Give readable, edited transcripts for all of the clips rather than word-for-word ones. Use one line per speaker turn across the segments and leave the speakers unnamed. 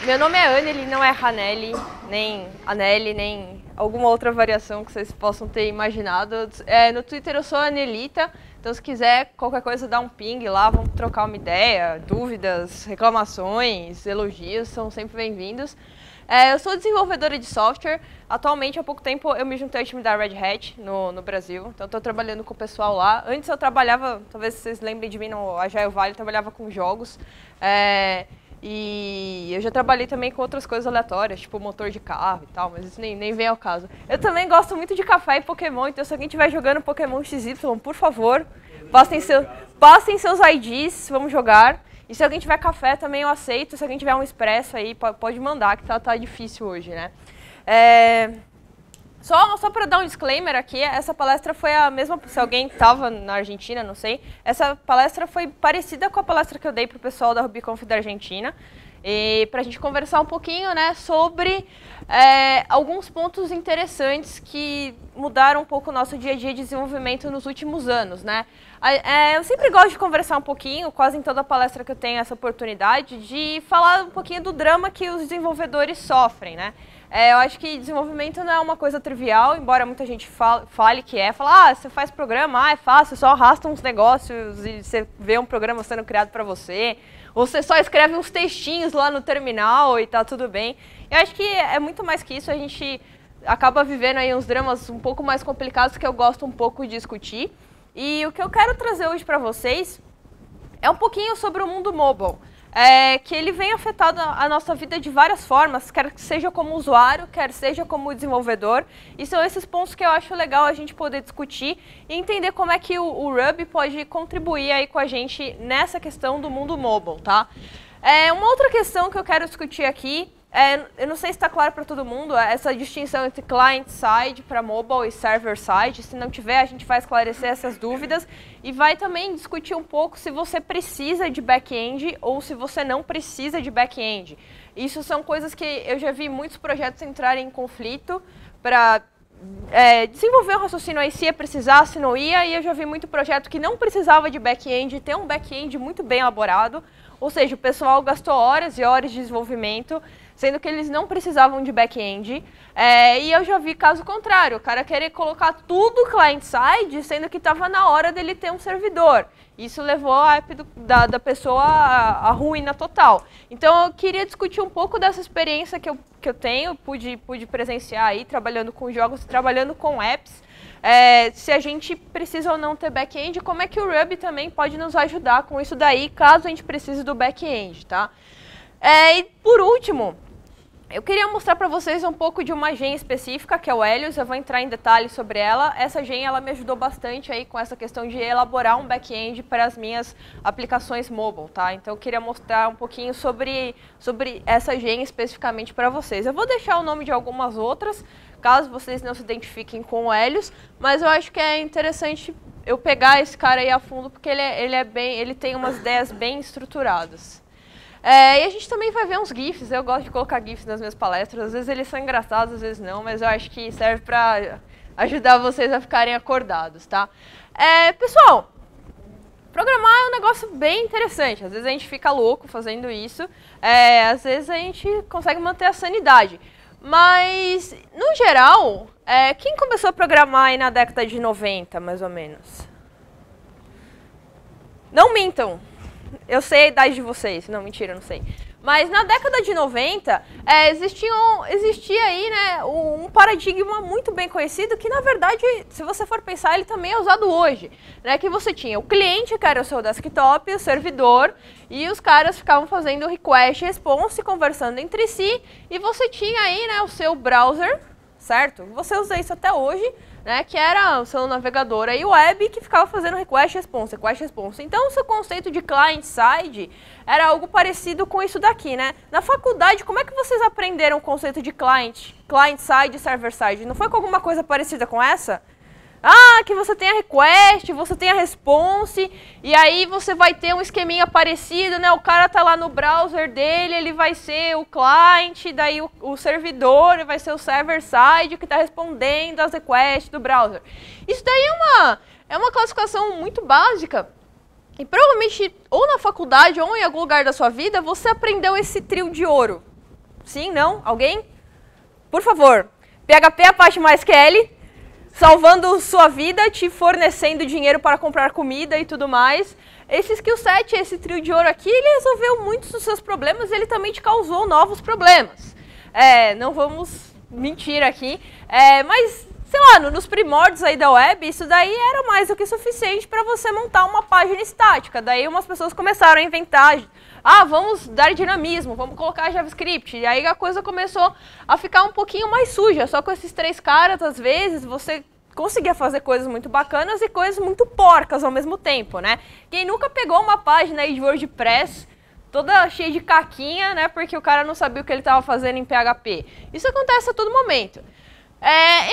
Meu nome é Anneli, não é Ranelli, nem Aneli, nem alguma outra variação que vocês possam ter imaginado. No Twitter eu sou Anelita, então se quiser qualquer coisa dá um ping lá, vamos trocar uma ideia, dúvidas, reclamações, elogios, são sempre bem-vindos. Eu sou desenvolvedora de software, atualmente há pouco tempo eu me juntei ao time da Red Hat no Brasil, então estou trabalhando com o pessoal lá. Antes eu trabalhava, talvez vocês lembrem de mim no Agile Valley, eu trabalhava com jogos. E eu já trabalhei também com outras coisas aleatórias, tipo motor de carro e tal, mas isso nem vem ao caso. Eu também gosto muito de café e Pokémon, então se alguém estiver jogando Pokémon XY, por favor, passem seus IDs, vamos jogar. E se alguém tiver café também eu aceito, se alguém tiver um expresso aí, pode mandar, que tá difícil hoje, né? Só para dar um disclaimer aqui, essa palestra foi a mesma, se alguém estava na Argentina, não sei, essa palestra foi parecida com a palestra que eu dei para o pessoal da RubyConf da Argentina, e para a gente conversar um pouquinho, né, sobre alguns pontos interessantes que mudaram um pouco o nosso dia a dia de desenvolvimento nos últimos anos, né? Eu sempre gosto de conversar um pouquinho, quase em toda palestra que eu tenho essa oportunidade, de falar um pouquinho do drama que os desenvolvedores sofrem, né? Eu acho que desenvolvimento não é uma coisa trivial, embora muita gente fale que fala, você faz programa, é fácil, só arrasta uns negócios e você vê um programa sendo criado para você, ou você só escreve uns textinhos lá no terminal e tá tudo bem. Eu acho que é muito mais que isso, a gente acaba vivendo aí uns dramas um pouco mais complicados que eu gosto um pouco de discutir. E o que eu quero trazer hoje para vocês é um pouquinho sobre o mundo mobile. Que ele vem afetando a nossa vida de várias formas, quer seja como usuário, quer seja como desenvolvedor. E são esses pontos que eu acho legal a gente poder discutir e entender como é que o Ruby pode contribuir aí com a gente nessa questão do mundo mobile, tá? Uma outra questão que eu quero discutir aqui, eu não sei se está claro para todo mundo, essa distinção entre client-side para mobile e server-side. Se não tiver, a gente vai esclarecer essas dúvidas e vai também discutir um pouco se você precisa de back-end ou se você não precisa de back-end. Isso são coisas que eu já vi muitos projetos entrarem em conflito para desenvolver um raciocínio aí se ia precisar, se não ia, e eu já vi muito projeto que não precisava de back-end, ter um back-end muito bem elaborado, ou seja, o pessoal gastou horas e horas de desenvolvimento, sendo que eles não precisavam de back-end, e eu já vi caso contrário, o cara querer colocar tudo client-side, sendo que estava na hora dele ter um servidor. Isso levou a app da pessoa à ruína total. Então eu queria discutir um pouco dessa experiência que eu tenho, pude presenciar aí, trabalhando com jogos, trabalhando com apps, se a gente precisa ou não ter back-end, como é que o Ruby também pode nos ajudar com isso daí, caso a gente precise do back-end, tá? E por último, eu queria mostrar para vocês um pouco de uma gen específica, que é o Helios. Eu vou entrar em detalhes sobre ela. Essa gen ela me ajudou bastante aí com essa questão de elaborar um back-end para as minhas aplicações mobile, tá? Então eu queria mostrar um pouquinho sobre essa gen especificamente para vocês. Eu vou deixar o nome de algumas outras, caso vocês não se identifiquem com o Helios, mas eu acho que é interessante eu pegar esse cara aí a fundo, porque ele tem umas ideias bem estruturadas. E a gente também vai ver uns GIFs, eu gosto de colocar GIFs nas minhas palestras, às vezes eles são engraçados, às vezes não, mas eu acho que serve para ajudar vocês a ficarem acordados, tá? Pessoal, programar é um negócio bem interessante, às vezes a gente fica louco fazendo isso, às vezes a gente consegue manter a sanidade, mas, no geral, quem começou a programar aí na década de 90, mais ou menos? Não mintam! Eu sei a idade de vocês. Não, mentira, não sei. Mas na década de 90, existia aí, né, um paradigma muito bem conhecido que, na verdade, se você for pensar, ele também é usado hoje. Né, que você tinha o cliente, que era o seu desktop, o servidor, e os caras ficavam fazendo request e response, conversando entre si, e você tinha aí, né, o seu browser, certo? Você usa isso até hoje, né, que era o seu navegador aí web que ficava fazendo request response. Então o seu conceito de client-side era algo parecido com isso daqui, né? Na faculdade, como é que vocês aprenderam o conceito de client-side e server-side? Não foi com alguma coisa parecida com essa? Que você tem a request, você tem a response, e aí você vai ter um esqueminha parecido, né? O cara tá lá no browser dele, ele vai ser o client, daí o servidor vai ser o server-side que está respondendo às requests do browser. Isso daí é uma classificação muito básica, e provavelmente ou na faculdade ou em algum lugar da sua vida você aprendeu esse trio de ouro. Sim? Não? Alguém? Por favor. PHP Apache MySQL, salvando sua vida, te fornecendo dinheiro para comprar comida e tudo mais. Esse skill set, esse trio de ouro aqui, ele resolveu muitos dos seus problemas, ele também te causou novos problemas. Não vamos mentir aqui, mas, sei lá, nos primórdios aí da web, isso daí era mais do que suficiente para você montar uma página estática. Daí umas pessoas começaram a inventar, vamos dar dinamismo, vamos colocar JavaScript. E aí a coisa começou a ficar um pouquinho mais suja, só com esses três caras, às vezes, você conseguia fazer coisas muito bacanas e coisas muito porcas ao mesmo tempo, né? Quem nunca pegou uma página aí de WordPress toda cheia de caquinha, né? Porque o cara não sabia o que ele estava fazendo em PHP. Isso acontece a todo momento.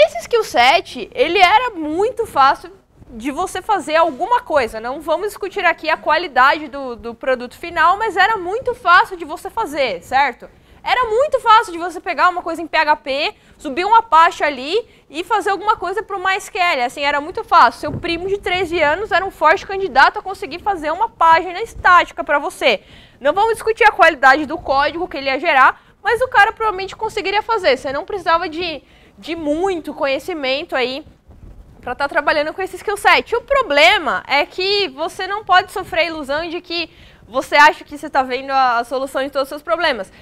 Esse skill set, ele era muito fácil de você fazer alguma coisa. Não vamos discutir aqui a qualidade do produto final, mas era muito fácil de você fazer, certo? Era muito fácil de você pegar uma coisa em PHP, subir um Apache ali e fazer alguma coisa para o MySQL. Assim, era muito fácil. Seu primo de 13 anos era um forte candidato a conseguir fazer uma página estática para você. Não vamos discutir a qualidade do código que ele ia gerar, mas o cara provavelmente conseguiria fazer. Você não precisava de muito conhecimento aí para estar trabalhando com esse skill set. O problema é que você não pode sofrer a ilusão de que você acha que você está vendo a solução de todos os seus problemas.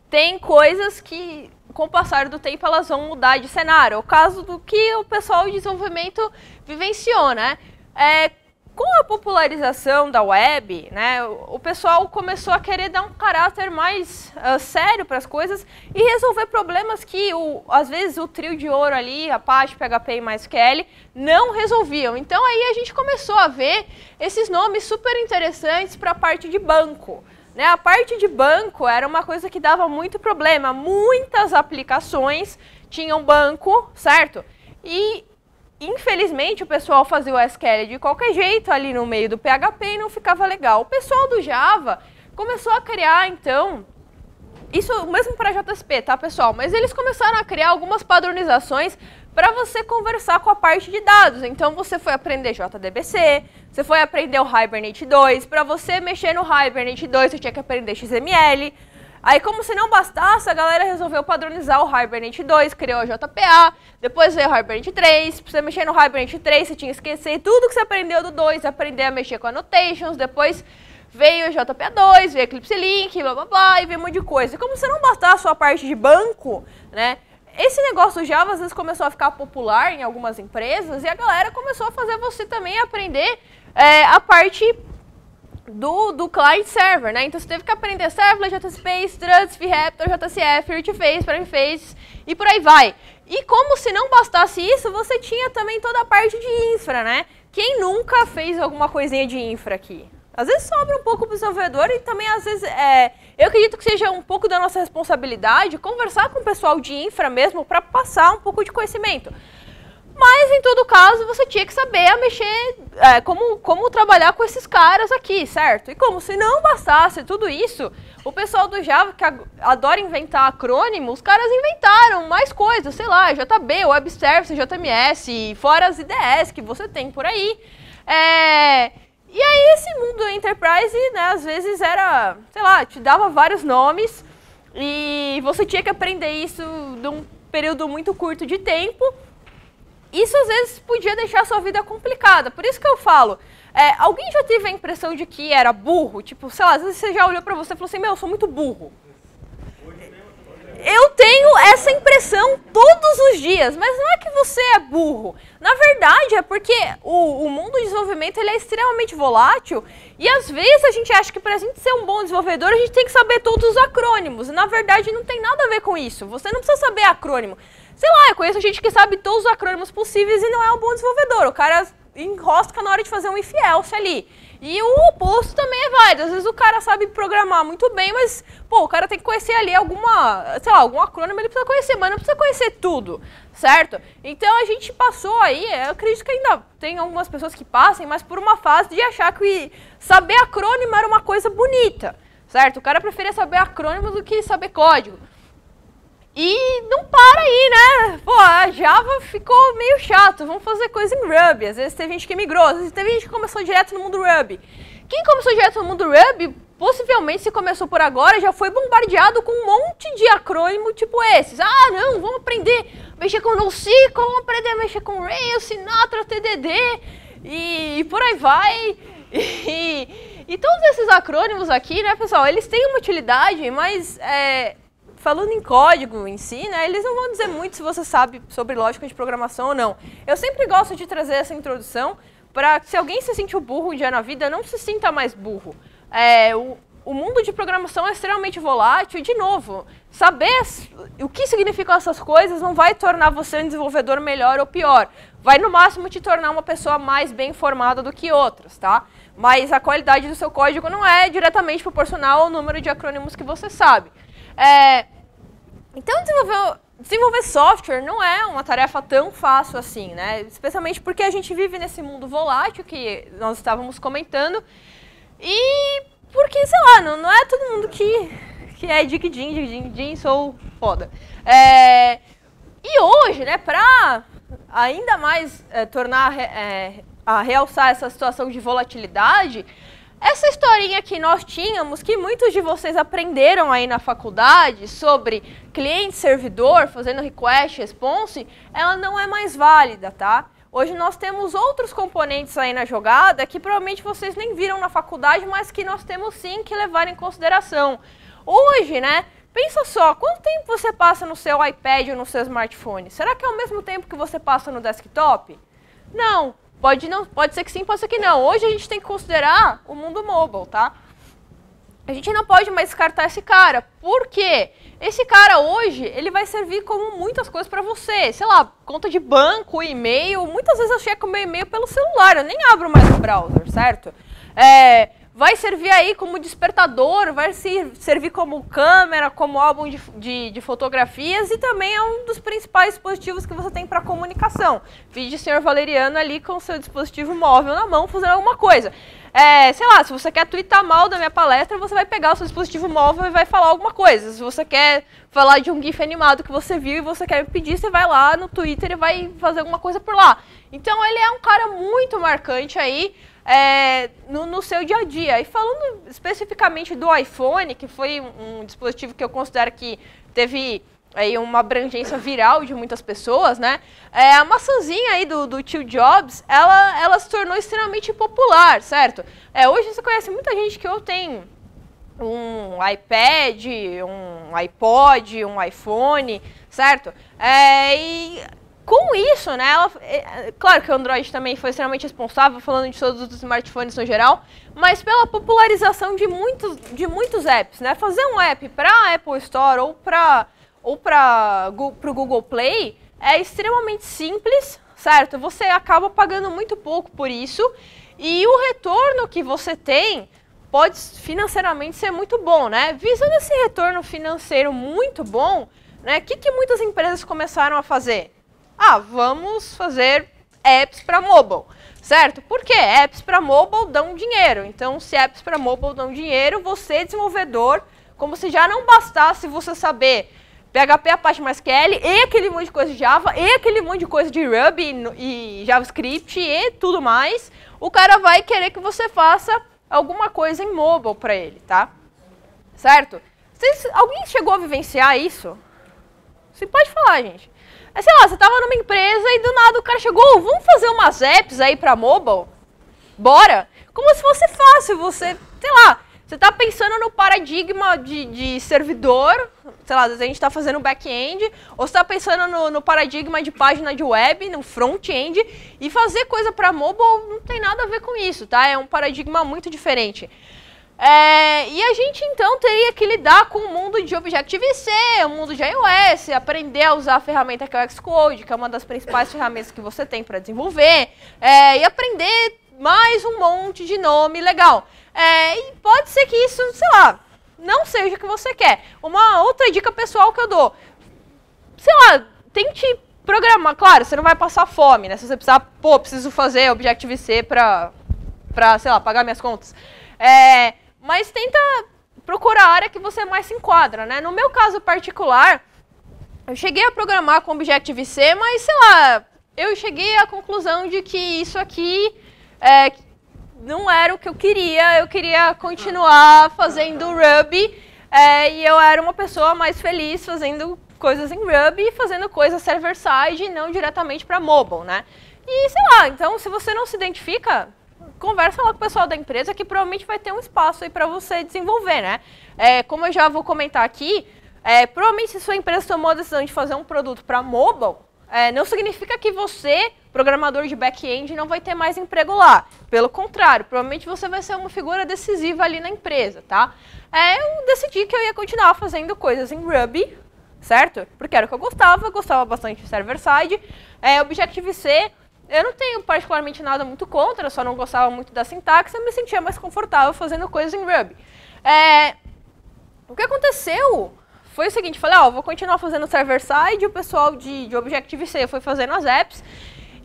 Tem coisas que, com o passar do tempo, elas vão mudar de cenário. É o caso do que o pessoal de desenvolvimento vivenciou, né? Com a popularização da web, né, o pessoal começou a querer dar um caráter mais sério para as coisas e resolver problemas que, às vezes, o trio de ouro ali, Apache, PHP e MySQL, não resolviam. Então, aí a gente começou a ver esses nomes super interessantes para a parte de banco. A parte de banco era uma coisa que dava muito problema. Muitas aplicações tinham banco, certo? E, infelizmente, o pessoal fazia o SQL de qualquer jeito ali no meio do PHP e não ficava legal. O pessoal do Java começou a criar, então, isso mesmo para JSP, tá, pessoal? Mas eles começaram a criar algumas padronizações para você conversar com a parte de dados. Então, você foi aprender JDBC, você foi aprender o Hibernate 2. Para você mexer no Hibernate 2, você tinha que aprender XML. Aí, como se não bastasse, a galera resolveu padronizar o Hibernate 2, criou o JPA. Depois veio o Hibernate 3. Para você mexer no Hibernate 3, você tinha que esquecer tudo que você aprendeu do 2, aprender a mexer com annotations. Depois veio o JPA2, veio Eclipse Link, blá blá blá, e veio um monte de coisa. E como se não bastasse a sua parte de banco, né? Esse negócio do Java às vezes começou a ficar popular em algumas empresas e a galera começou a fazer você também aprender a parte do client server, né? Então você teve que aprender Servlet, JSP, Struts, VRaptor, JCF, Irtface, Frameface e por aí vai. E como se não bastasse isso, você tinha também toda a parte de infra, né? Quem nunca fez alguma coisinha de infra aqui? Às vezes sobra um pouco para o desenvolvedor e também às vezes eu acredito que seja um pouco da nossa responsabilidade conversar com o pessoal de infra mesmo para passar um pouco de conhecimento. Mas em todo caso você tinha que saber mexer, como trabalhar com esses caras aqui, certo? E como se não bastasse tudo isso, o pessoal do Java que adora inventar acrônimo, os caras inventaram mais coisas, sei lá, JB, Web Service, JMS, fora as IDEs que você tem por aí. E aí esse mundo Enterprise, né, às vezes era, sei lá, te dava vários nomes e você tinha que aprender isso num período muito curto de tempo. Isso às vezes podia deixar a sua vida complicada. Por isso que eu falo, alguém já teve a impressão de que era burro? Tipo, sei lá, às vezes você já olhou pra você e falou assim, meu, eu sou muito burro. Eu tenho essa impressão todos os dias, mas não é que você é burro. Na verdade, é porque o mundo do desenvolvimento ele é extremamente volátil e às vezes a gente acha que para a gente ser um bom desenvolvedor, a gente tem que saber todos os acrônimos. E na verdade não tem nada a ver com isso. Você não precisa saber acrônimo. Sei lá, eu conheço gente que sabe todos os acrônimos possíveis e não é um bom desenvolvedor. O cara enrosca na hora de fazer um if else ali. E o oposto também é válido. Às vezes o cara sabe programar muito bem, mas, pô, o cara tem que conhecer ali algum acrônimo ele precisa conhecer, mas não precisa conhecer tudo, certo? Então a gente passou aí, eu acredito que ainda tem algumas pessoas que passem, mas por uma fase de achar que saber acrônimo era uma coisa bonita, certo? O cara preferia saber acrônimo do que saber código. E não para aí, né? Pô, a Java ficou meio chato, vamos fazer coisa em Ruby. Às vezes teve gente que migrou, às vezes teve gente que começou direto no mundo Ruby. Quem começou direto no mundo Ruby, possivelmente, se começou por agora, já foi bombardeado com um monte de acrônimo tipo esses. Ah, não, vamos aprender a mexer com NoSQL, vamos aprender a mexer com Rails, Sinatra, TDD, e por aí vai. E todos esses acrônimos aqui, né, pessoal, eles têm uma utilidade, mas falando em código em si, né, eles não vão dizer muito se você sabe sobre lógica de programação ou não. Eu sempre gosto de trazer essa introdução para que se alguém se sentiu burro um dia na vida, não se sinta mais burro. O mundo de programação é extremamente volátil e, de novo, saber o que significam essas coisas não vai tornar você um desenvolvedor melhor ou pior. Vai, no máximo, te tornar uma pessoa mais bem informada do que outras, tá? Mas a qualidade do seu código não é diretamente proporcional ao número de acrônimos que você sabe. Então, desenvolver software não é uma tarefa tão fácil assim, né? Especialmente porque a gente vive nesse mundo volátil que nós estávamos comentando e porque, sei lá, não é todo mundo que é dig-din, sou foda. E hoje, né, para ainda mais tornar a realçar essa situação de volatilidade, essa historinha que nós tínhamos, que muitos de vocês aprenderam aí na faculdade, sobre cliente-servidor, fazendo request response, ela não é mais válida, tá? Hoje nós temos outros componentes aí na jogada que provavelmente vocês nem viram na faculdade, mas que nós temos sim que levar em consideração. Hoje, né, pensa só, quanto tempo você passa no seu iPad ou no seu smartphone? Será que é o mesmo tempo que você passa no desktop? Não. Pode ser que sim, pode ser que não. Hoje a gente tem que considerar o mundo mobile, tá? A gente não pode mais descartar esse cara. Por quê? Esse cara hoje, ele vai servir como muitas coisas para você. Sei lá, conta de banco, e-mail. Muitas vezes eu checo meu e-mail pelo celular, eu nem abro mais o browser, certo? Vai servir aí como despertador, vai servir como câmera, como álbum de fotografias e também é um dos principais dispositivos que você tem para comunicação. Vídeo o senhor Valeriano ali com o seu dispositivo móvel na mão fazendo alguma coisa. Sei lá, se você quer twittar mal da minha palestra, você vai pegar o seu dispositivo móvel e vai falar alguma coisa. Se você quer falar de um GIF animado que você viu e você quer me pedir, você vai lá no Twitter e vai fazer alguma coisa por lá. Então ele é um cara muito marcante aí, no seu dia a dia. E falando especificamente do iPhone, que foi um dispositivo que eu considero que teve aí uma abrangência viral de muitas pessoas, né? A maçãzinha aí do tio Jobs, ela se tornou extremamente popular, certo? Hoje você conhece muita gente que ou tem um iPad, um iPod, um iPhone, certo? E com isso, né, claro que o Android também foi extremamente responsável, falando de todos os smartphones no geral, mas pela popularização de muitos apps, né? Fazer um app para a Apple Store ou para o Google Play é extremamente simples, certo? Você acaba pagando muito pouco por isso e o retorno que você tem pode financeiramente ser muito bom, né? Visando esse retorno financeiro muito bom, né, o que muitas empresas começaram a fazer? Vamos fazer apps para mobile, certo? Por quê? Apps para mobile dão dinheiro. Então, se apps para mobile dão dinheiro, você, desenvolvedor, como se já não bastasse você saber PHP, Apache, MySQL, e aquele monte de coisa de Java, e aquele monte de coisa de Ruby e JavaScript e tudo mais, o cara vai querer que você faça alguma coisa em mobile para ele, tá? Certo? Alguém chegou a vivenciar isso? Você pode falar, gente. Sei lá, você estava numa empresa e do nada o cara chegou, vamos fazer umas apps aí para mobile? Bora? Como se fosse fácil, você, sei lá, você está pensando no paradigma de servidor, sei lá, às vezes a gente está fazendo back-end, ou você está pensando no paradigma de página de web, no front-end, e fazer coisa para mobile não tem nada a ver com isso, tá? É um paradigma muito diferente. E a gente, então, teria que lidar com o mundo de Objective-C, o mundo de iOS, aprender a usar a ferramenta que é o Xcode, que é uma das principais ferramentas que você tem para desenvolver, e aprender mais um monte de nome legal. E pode ser que isso, sei lá, não seja o que você quer. Uma outra dica pessoal que eu dou, sei lá, tente programar. Claro, você não vai passar fome, né? Se você precisar, preciso fazer Objective-C para, sei lá, pagar minhas contas. Mas tenta procurar a área que você mais se enquadra, né? No meu caso particular, eu cheguei a programar com Objective-C, mas, sei lá, eu cheguei à conclusão de que isso aqui não era o que eu queria continuar fazendo Ruby, e eu era uma pessoa mais feliz fazendo coisas em Ruby e fazendo coisas server-side e não diretamente para mobile, né? E sei lá, então se você não se identifica, conversa lá com o pessoal da empresa que provavelmente vai ter um espaço aí para você desenvolver, né? Como eu já vou comentar aqui, provavelmente se sua empresa tomou a decisão de fazer um produto para mobile, não significa que você, programador de back-end, não vai ter mais emprego lá. Pelo contrário, provavelmente você vai ser uma figura decisiva ali na empresa, tá? Eu decidi que eu ia continuar fazendo coisas em Ruby, certo? Porque era o que eu gostava bastante de server-side. Objective-C, eu não tenho particularmente nada muito contra, só não gostava muito da sintaxe, eu me sentia mais confortável fazendo coisas em Ruby. O que aconteceu foi o seguinte, falei, vou continuar fazendo server-side, o pessoal de Objective-C foi fazendo as apps,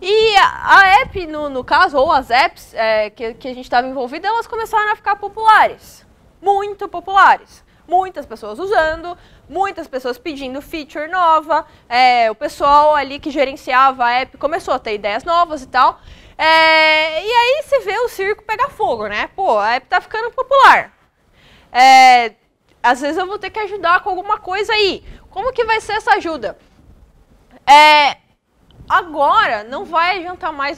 e a app, no caso, ou as apps que a gente estava envolvido, elas começaram a ficar populares, muito populares. Muitas pessoas usando, muitas pessoas pedindo feature nova, o pessoal ali que gerenciava a app começou a ter ideias novas e tal. E aí você vê o circo pegar fogo, né? Pô, a app tá ficando popular. Às vezes eu vou ter que ajudar com alguma coisa aí. Como que vai ser essa ajuda? Agora não vai adiantar mais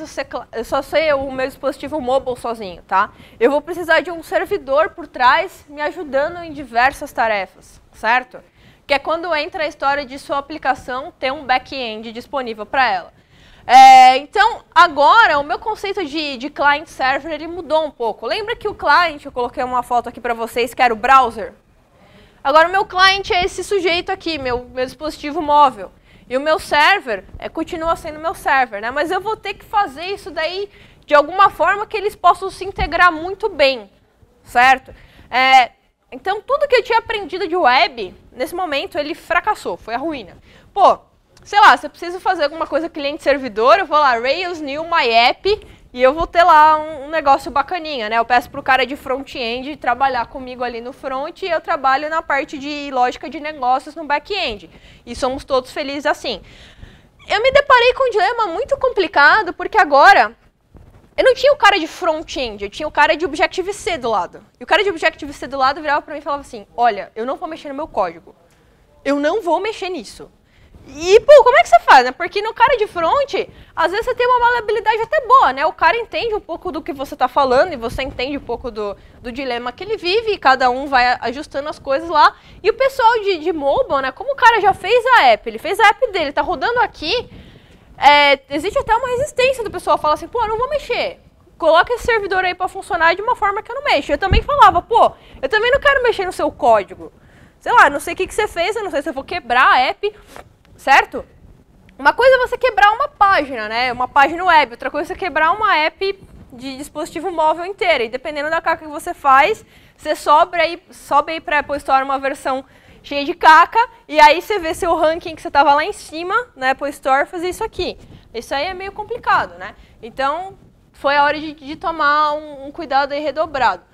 eu só sei o meu dispositivo mobile sozinho, tá? Eu vou precisar de um servidor por trás me ajudando em diversas tarefas, certo? Que é quando entra a história de sua aplicação ter um back-end disponível para ela. Então, agora, o meu conceito de client-server ele mudou um pouco. Lembra que o client, eu coloquei uma foto aqui para vocês, que era o browser? Agora, o meu client é esse sujeito aqui, meu dispositivo móvel. E o meu server continua sendo meu server, né? Mas eu vou ter que fazer isso daí de alguma forma que eles possam se integrar muito bem, certo? Então, tudo que eu tinha aprendido de web, nesse momento, ele fracassou, foi a ruína. Pô, sei lá, se eu preciso fazer alguma coisa cliente-servidor, eu vou lá, Rails new my app, e eu vou ter lá um negócio bacaninha, né? Eu peço para o cara de front-end trabalhar comigo ali no front e eu trabalho na parte de lógica de negócios no back-end. E somos todos felizes assim. Eu me deparei com um dilema muito complicado, porque agora eu não tinha o cara de front-end, eu tinha o cara de Objective-C do lado. E o cara de Objective-C do lado virava para mim e falava assim, olha, eu não vou mexer no meu código. Eu não vou mexer nisso. E, pô, como é que você faz, né? Porque no cara de front, às vezes você tem uma maleabilidade até boa, né? O cara entende um pouco do que você está falando e você entende um pouco do dilema que ele vive e cada um vai ajustando as coisas lá. E o pessoal de mobile, né? Como o cara já fez a app, ele fez a app dele, tá rodando aqui, existe até uma resistência do pessoal, fala assim, pô, eu não vou mexer. Coloca esse servidor aí para funcionar de uma forma que eu não mexo. Eu também falava, pô, eu também não quero mexer no seu código. Sei lá, não sei o que você fez, eu não sei se eu vou quebrar a app. Certo? Uma coisa é você quebrar uma página, né? Uma página web. Outra coisa é você quebrar uma app de dispositivo móvel inteira. E dependendo da caca que você faz, você sobe aí para a Apple Store uma versão cheia de caca. E aí você vê seu ranking que você estava lá em cima na Apple Store fazer isso aqui. Isso aí é meio complicado, né? Então, foi a hora de tomar um cuidado aí redobrado.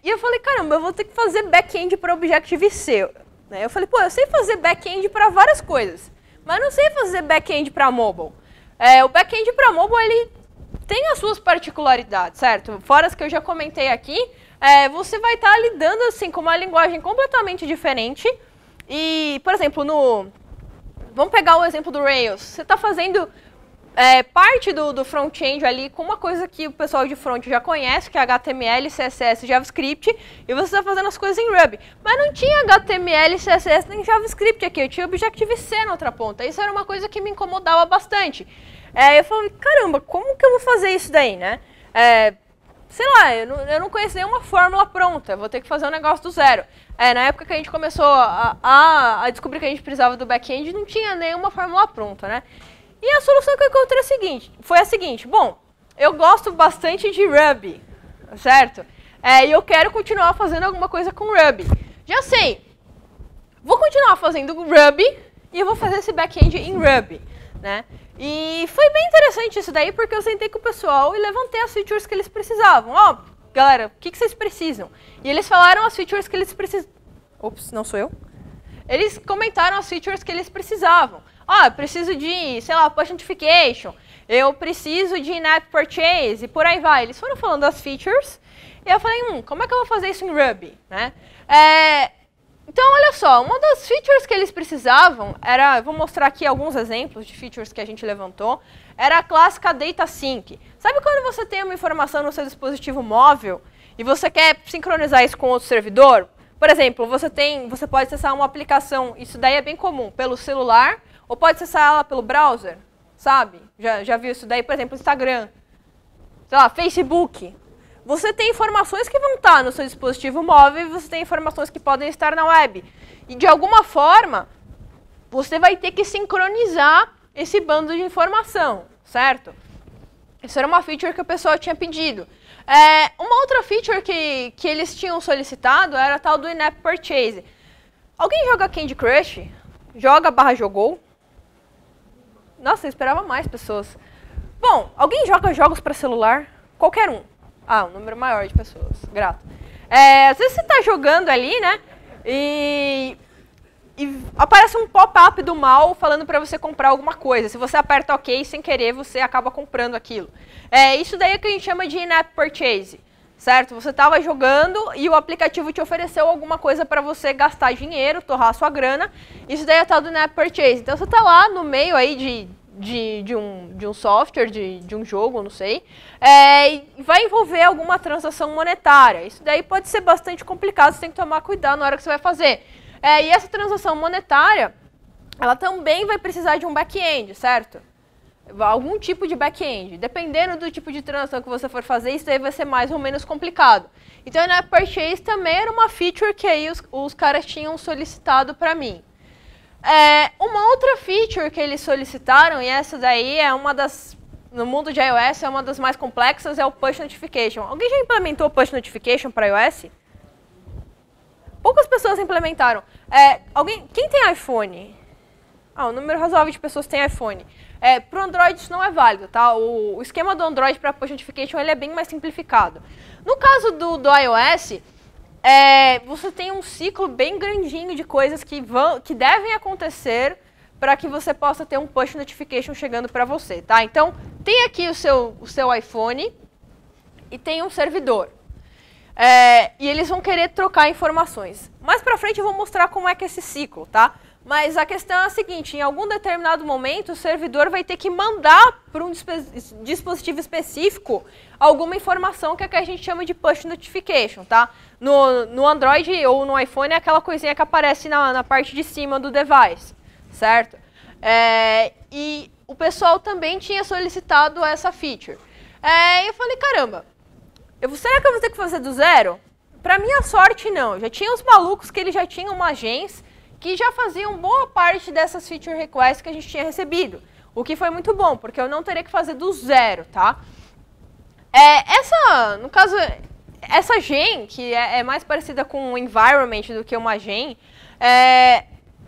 E eu falei, caramba, eu vou ter que fazer back-end para Objective-C. Eu falei, pô, eu sei fazer back-end para várias coisas, mas não sei fazer back-end para mobile. O back-end para mobile, ele tem as suas particularidades, certo? Fora as que eu já comentei aqui, você vai estar lidando assim, com uma linguagem completamente diferente. E, por exemplo, vamos pegar o exemplo do Rails. Você está fazendo parte do front-end ali com uma coisa que o pessoal de front já conhece, que é HTML, CSS, JavaScript, e você está fazendo as coisas em Ruby. Mas não tinha HTML, CSS nem JavaScript aqui, eu tinha Objective-C na outra ponta. Isso era uma coisa que me incomodava bastante. Eu falei, caramba, como que eu vou fazer isso daí, né? Sei lá, eu não conheço nenhuma fórmula pronta, eu vou ter que fazer um negócio do zero. Na época que a gente começou a descobrir que a gente precisava do back-end, não tinha nenhuma fórmula pronta, né? E a solução que eu encontrei foi a seguinte, bom, eu gosto bastante de Ruby, certo? E eu quero continuar fazendo alguma coisa com Ruby. Já sei, vou continuar fazendo Ruby e eu vou fazer esse back-end em Ruby, né? E foi bem interessante isso daí, porque eu sentei com o pessoal e levantei as features que eles precisavam. Galera, o que vocês precisam? E eles falaram as features que eles precisam. Ops, não sou eu. Eles comentaram as features que eles precisavam. Ah, eu preciso de, sei lá, push notification, eu preciso de in-app purchase, e por aí vai. Eles foram falando das features, e eu falei, como é que eu vou fazer isso em Ruby? Né? Então, olha só, uma das features que eles precisavam era, eu vou mostrar aqui alguns exemplos de features que a gente levantou, era a clássica Data Sync. Sabe quando você tem uma informação no seu dispositivo móvel e você quer sincronizar isso com outro servidor? Por exemplo, você pode acessar uma aplicação, isso daí é bem comum, pelo celular, ou pode acessar ela pelo browser, sabe? Já viu isso daí, por exemplo, Instagram, sei lá, Facebook. Você tem informações que vão estar no seu dispositivo móvel e você tem informações que podem estar na web. E de alguma forma, você vai ter que sincronizar esse bando de informação, certo? Isso era uma feature que o pessoal tinha pedido. Uma outra feature que eles tinham solicitado era a tal do in-app purchase. Alguém joga Candy Crush? Joga/jogou? Nossa, eu esperava mais pessoas. Bom, alguém joga jogos para celular? Qualquer um. Ah, um número maior de pessoas. Grato. Às vezes você está jogando ali, né? E aparece um pop-up do mal falando para você comprar alguma coisa. Se você aperta OK, sem querer, você acaba comprando aquilo. Isso daí é que a gente chama de in-app purchase, certo? Você estava jogando e o aplicativo te ofereceu alguma coisa para você gastar dinheiro, torrar a sua grana. Isso daí é tal do in-app purchase. Então você está lá no meio aí de um software, de um jogo, não sei, e vai envolver alguma transação monetária. Isso daí pode ser bastante complicado, você tem que tomar cuidado na hora que você vai fazer. E essa transação monetária, ela também vai precisar de um back-end, certo? Algum tipo de back-end. Dependendo do tipo de transação que você for fazer, isso daí vai ser mais ou menos complicado. Então, a in-app purchase também era uma feature que aí os caras tinham solicitado para mim. Uma outra feature que eles solicitaram, e essa daí é uma das, no mundo de iOS, é uma das mais complexas, é o Push Notification. Alguém já implementou Push Notification para iOS? Poucas pessoas implementaram. Quem tem iPhone? Um número razoável de pessoas tem iPhone. Para o Android isso não é válido, tá? O esquema do Android para Push Notification ele é bem mais simplificado. No caso do iOS, você tem um ciclo bem grandinho de coisas que devem acontecer para que você possa ter um Push Notification chegando para você, tá? Então, tem aqui o seu iPhone e tem um servidor. E eles vão querer trocar informações. Mais para frente eu vou mostrar como é que é esse ciclo, tá? Mas a questão é a seguinte, em algum determinado momento o servidor vai ter que mandar para um dispositivo específico alguma informação que é que a gente chama de Push Notification, tá? No Android ou no iPhone é aquela coisinha que aparece na parte de cima do device, certo? E o pessoal também tinha solicitado essa feature. E eu falei, caramba, será que eu vou ter que fazer do zero? Para minha sorte, não. Já tinha os malucos que eles já tinham uma gens que já faziam boa parte dessas feature requests que a gente tinha recebido. O que foi muito bom, porque eu não teria que fazer do zero, tá? No caso, essa gen, que é mais parecida com um environment do que uma gen,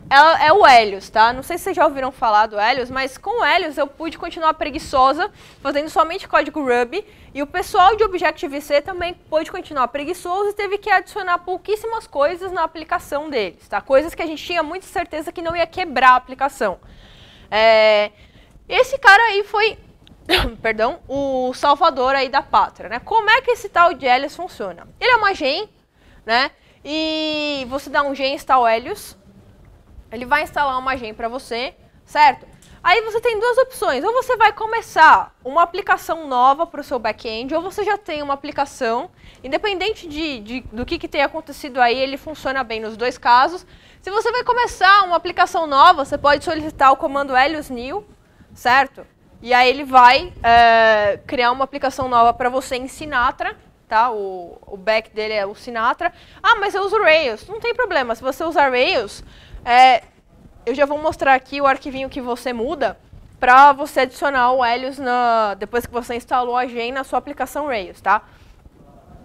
ela é o Helios, tá? Não sei se vocês já ouviram falar do Helios, mas com o Helios eu pude continuar preguiçosa, fazendo somente código Ruby, e o pessoal de Objective-C também pôde continuar preguiçoso e teve que adicionar pouquíssimas coisas na aplicação deles, tá? Coisas que a gente tinha muita certeza que não ia quebrar a aplicação. Esse cara aí foi, perdão, o salvador aí da pátria, né? Como é que esse tal de Helios funciona? Ele é uma gen, né? E você dá um gen install Helios, ele vai instalar uma gen para você, certo? Aí você tem duas opções, ou você vai começar uma aplicação nova para o seu back-end, ou você já tem uma aplicação, independente do que tenha acontecido aí, ele funciona bem nos dois casos. Se você vai começar uma aplicação nova, você pode solicitar o comando Helios new, certo? E aí ele vai criar uma aplicação nova para você em Sinatra, tá? O back dele é o Sinatra. Ah, mas eu uso Rails. Não tem problema, se você usar Rails, eu já vou mostrar aqui o arquivinho que você muda para você adicionar o Helios depois que você instalou a gen na sua aplicação Rails, tá?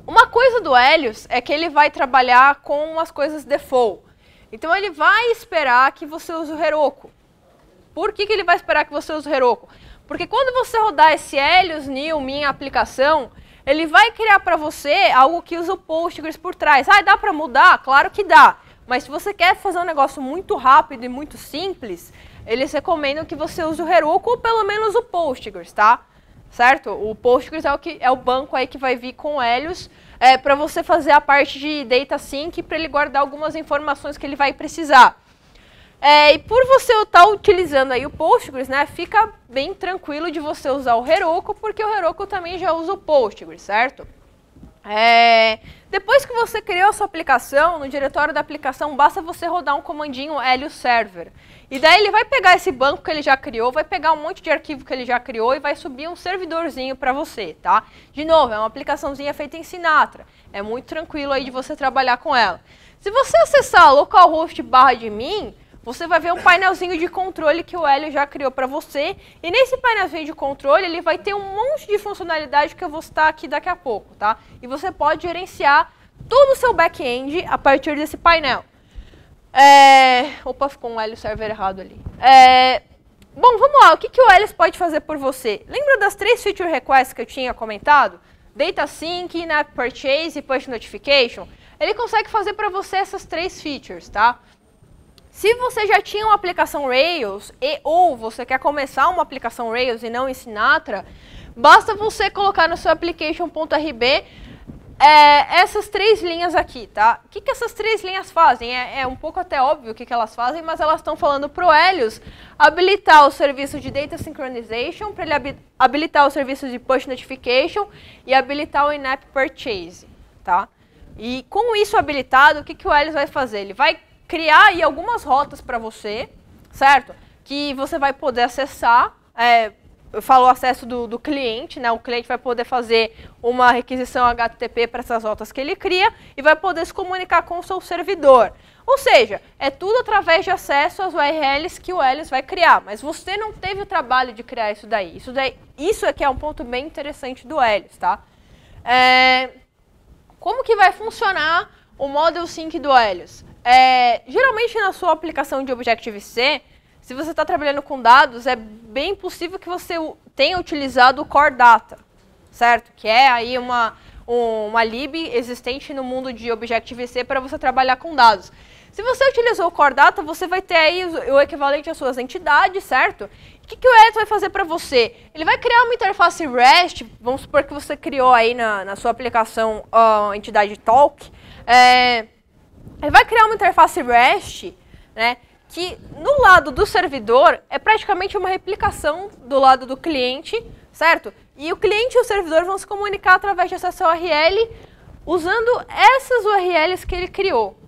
Uma coisa do Helios é que ele vai trabalhar com as coisas default. Então ele vai esperar que você use o Heroku. Por que ele vai esperar que você use o Heroku? Porque quando você rodar esse Helios new minha aplicação, ele vai criar para você algo que usa o Postgres por trás. Ah, dá para mudar? Claro que dá. Mas se você quer fazer um negócio muito rápido e muito simples, eles recomendam que você use o Heroku ou pelo menos o Postgres, tá? Certo? O Postgres é o banco aí que vai vir com o Helios para você fazer a parte de data sync para ele guardar algumas informações que ele vai precisar. E por você estar utilizando aí o Postgres, né, fica bem tranquilo de você usar o Heroku, porque o Heroku também já usa o Postgres, certo? Depois que você criou a sua aplicação, no diretório da aplicação, basta você rodar um comandinho Helios Server. E daí ele vai pegar esse banco que ele já criou, vai pegar um monte de arquivo que ele já criou e vai subir um servidorzinho para você, tá? De novo, é uma aplicaçãozinha feita em Sinatra. É muito tranquilo aí de você trabalhar com ela. Se você acessar localhost/admin, você vai ver um painelzinho de controle que o Helios já criou para você. E nesse painelzinho de controle, ele vai ter um monte de funcionalidade que eu vou citar aqui daqui a pouco, tá? E você pode gerenciar todo o seu back-end a partir desse painel. Opa, ficou um Helios Server errado ali. Bom, vamos lá. O que o Helios pode fazer por você? Lembra das 3 feature requests que eu tinha comentado? Data Sync, In-App Purchase e Push Notification. Ele consegue fazer para você essas 3 features, tá? Se você já tinha uma aplicação Rails ou você quer começar uma aplicação Rails e não em Sinatra, basta você colocar no seu application.rb essas 3 linhas aqui, tá? O que essas 3 linhas fazem? É um pouco até óbvio o que elas fazem, mas elas estão falando para o Helios habilitar o serviço de Data Synchronization, para ele habilitar o serviço de Push Notification e habilitar o In-App Purchase, tá? E com isso habilitado, o que o Helios vai fazer? Ele vai criar aí algumas rotas para você, certo? Que você vai poder acessar. Eu falo acesso do cliente, né? O cliente vai poder fazer uma requisição HTTP para essas rotas que ele cria e vai poder se comunicar com o seu servidor. Ou seja, é tudo através de acesso às URLs que o Helios vai criar, mas você não teve o trabalho de criar isso daí. Isso aqui é um ponto bem interessante do Helios, tá? Como que vai funcionar o Model Sync do Helios? Geralmente na sua aplicação de Objective-C, se você está trabalhando com dados, é bem possível que você tenha utilizado o Core Data, certo? Que é aí uma lib existente no mundo de Objective-C para você trabalhar com dados. Se você utilizou o Core Data, você vai ter aí o equivalente às suas entidades, certo? O que o Helios vai fazer para você? Ele vai criar uma interface REST, vamos supor que você criou aí na sua aplicação a entidade Talk. Ele vai criar uma interface REST, né, que no lado do servidor é praticamente uma replicação do lado do cliente, certo? E o cliente e o servidor vão se comunicar através de acesso à URL usando essas URLs que ele criou,